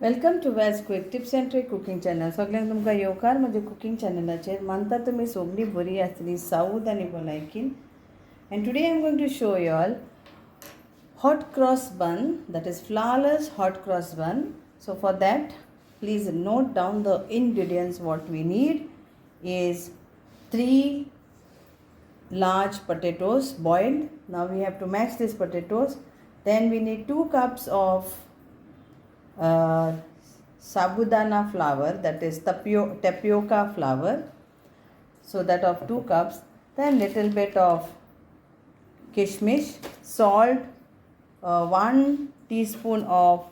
Welcome to Valsquictips and Tricks cooking channel. सगळ्यांक तुमकां येवकार म्हज्या कुकिंग चॅनलाचेर. मानता तुमी सगळीं बरी आसतलीं, साऊद आनी भलायकीन. And today I'm going to show you all hot cross bun, that is flawless hot cross bun. So for that, please note down the ingredients. What we need is 3 large potatoes boiled. Now we have to mash these potatoes. Then we need 2 cups of sabudana flour, that is tapioca flour, so that of 2 cups. Then little bit of kishmish, salt, 1 teaspoon of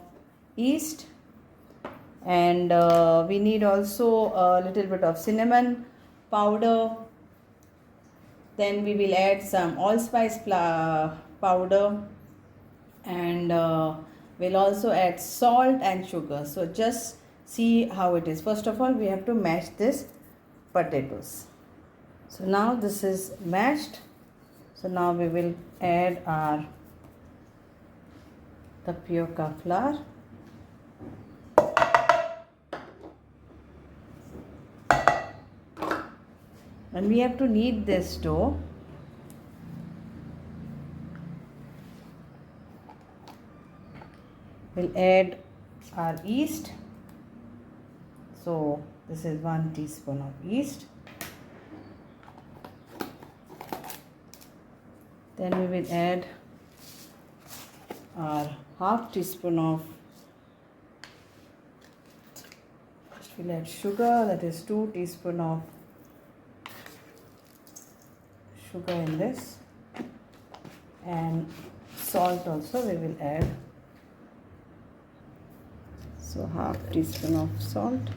yeast, and we need also a little bit of cinnamon powder. Then we will add some allspice powder, and we'll also add salt and sugar. So just see how it is. First of all, we have to mash this potatoes. So now this is mashed. So now we will add our tapioca flour. And we have to knead this dough. We'll add our yeast. So this is 1 teaspoon of yeast. Then we will add our half teaspoon of, first we'll add sugar, that is 2 teaspoon of sugar in this, and salt also we will add. So half teaspoon of salt.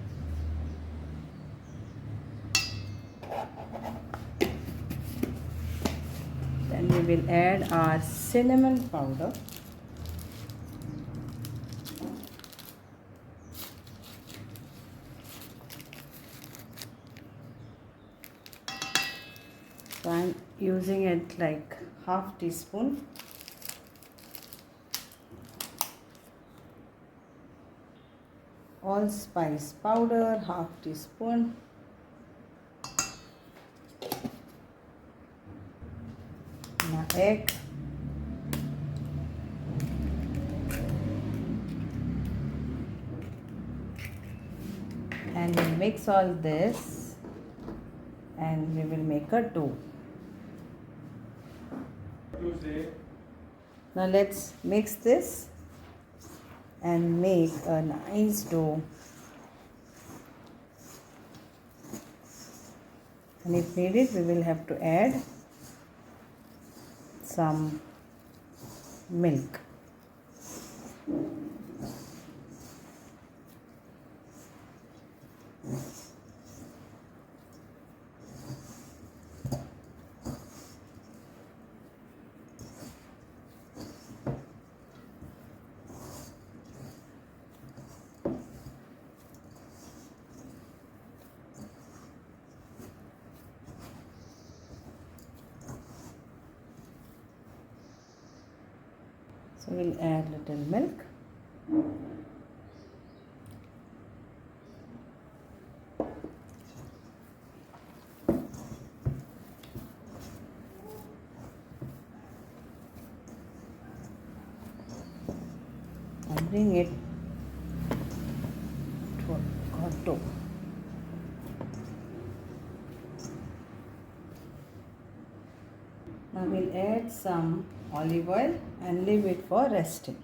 Then we will add our cinnamon powder. So I'm using it like half teaspoon. Allspice powder, half teaspoon. Now egg. And we'll mix all this and we will make a dough. Now let's mix this and make a nice dough. And if needed, we will have to add some milk. So we'll add little milk. And bring it to a hot dough. Now we'll add some olive oil and leave it for resting.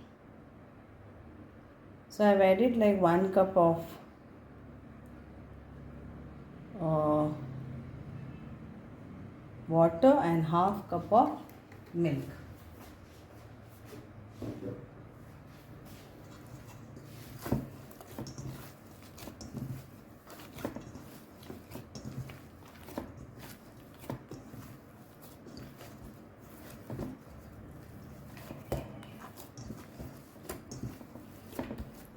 So I've added like 1 cup of water and half cup of milk.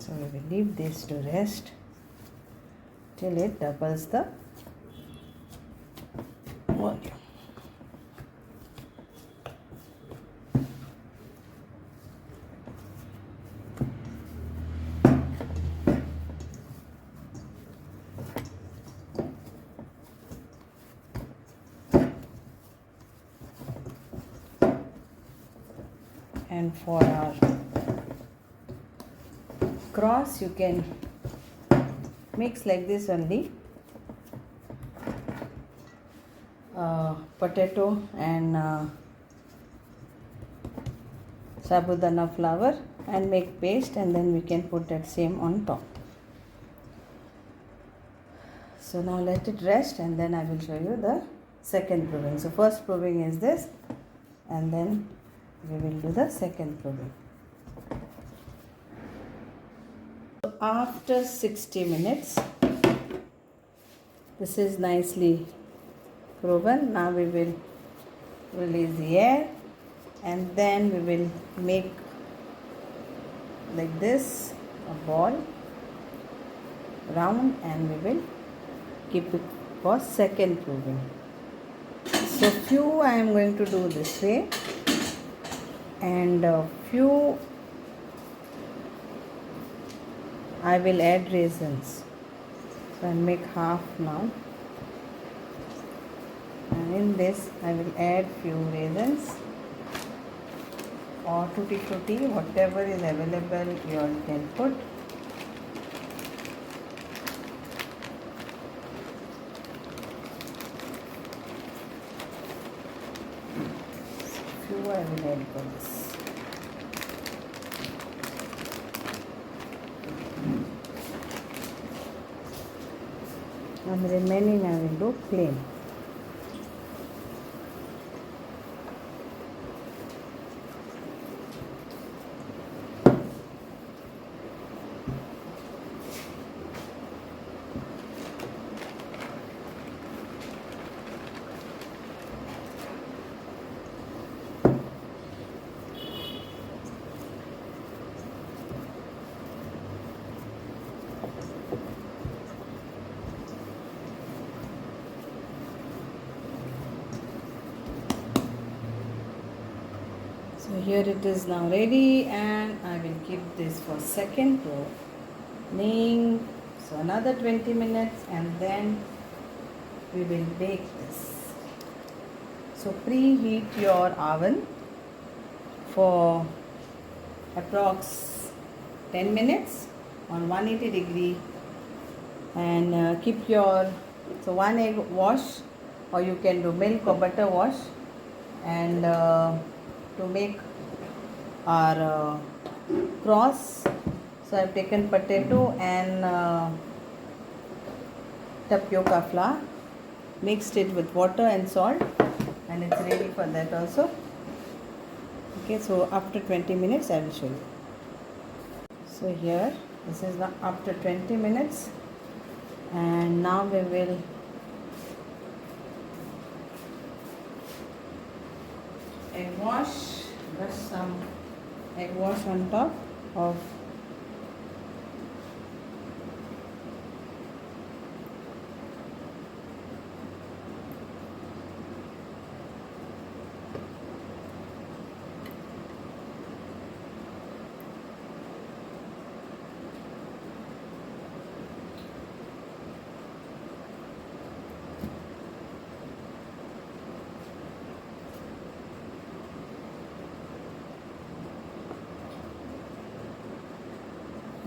So we will leave this to rest till it doubles the volume. And for our cross, you can mix like this only. Potato and sabudana flour and make paste, and then we can put that same on top. So now let it rest, and then I will show you the second proving. So first proving is this, and then we will do the second proving. So after 60 minutes, this is nicely proven. Now we will release the air, and then we will make like this a ball round, and we will keep it for second proving. So few I am going to do this way, and few I will add raisins. So I'll make half now, and in this I will add few raisins or tutti frutti, whatever is available you all can put. Few I will add for this. And remaining I will do plain. So here it is now ready, and I will keep this for second proving. So another 20 minutes, and then we will bake this. So preheat your oven for approx 10 minutes on 180 degree, and keep your, so 1 egg wash, or you can do milk or butter wash, and to make our cross, so I have taken potato and tapioca flour, mixed it with water and salt, and it's ready for that also. Okay, so after 20 minutes I will show you. So here, this is now after 20 minutes, and now we will egg wash, just some egg wash on top of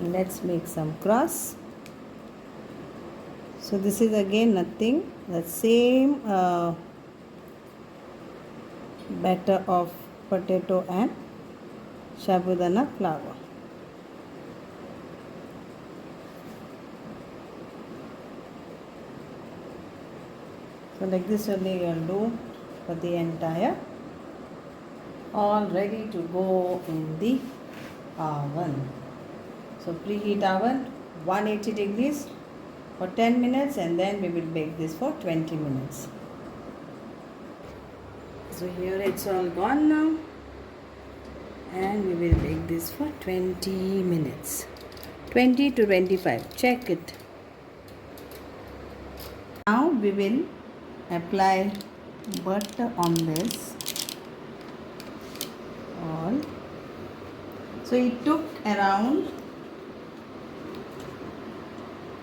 let's make some cross. So this is again nothing, the same batter of potato and sabudana flour. So like this only you will do for the entire, all ready to go in the oven. So preheat oven 180 degrees for 10 minutes, and then we will bake this for 20 minutes. So here it's all gone now, and we will bake this for 20 minutes, 20 to 25, check it. Now we will apply butter on this all. So it took around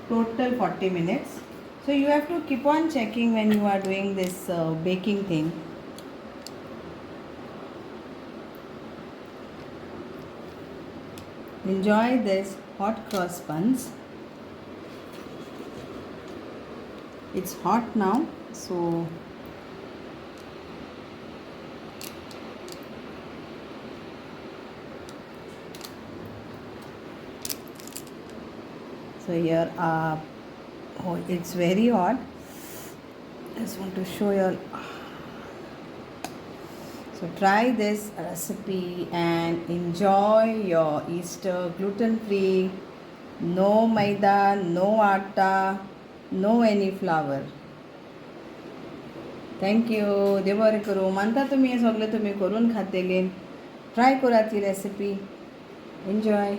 total 40 minutes. So you have to keep on checking when you are doing this baking thing. enjoy this hot cross buns. It's hot now, so here are, oh, it's very hot. Just want to show you. So try this recipe and enjoy your Easter gluten-free, no maida, no atta, no any flour. Thank you. देव बरें करूं. मानता तुमी हें सगळें तुमी करून खातेली. Try करात ही recipe. Enjoy.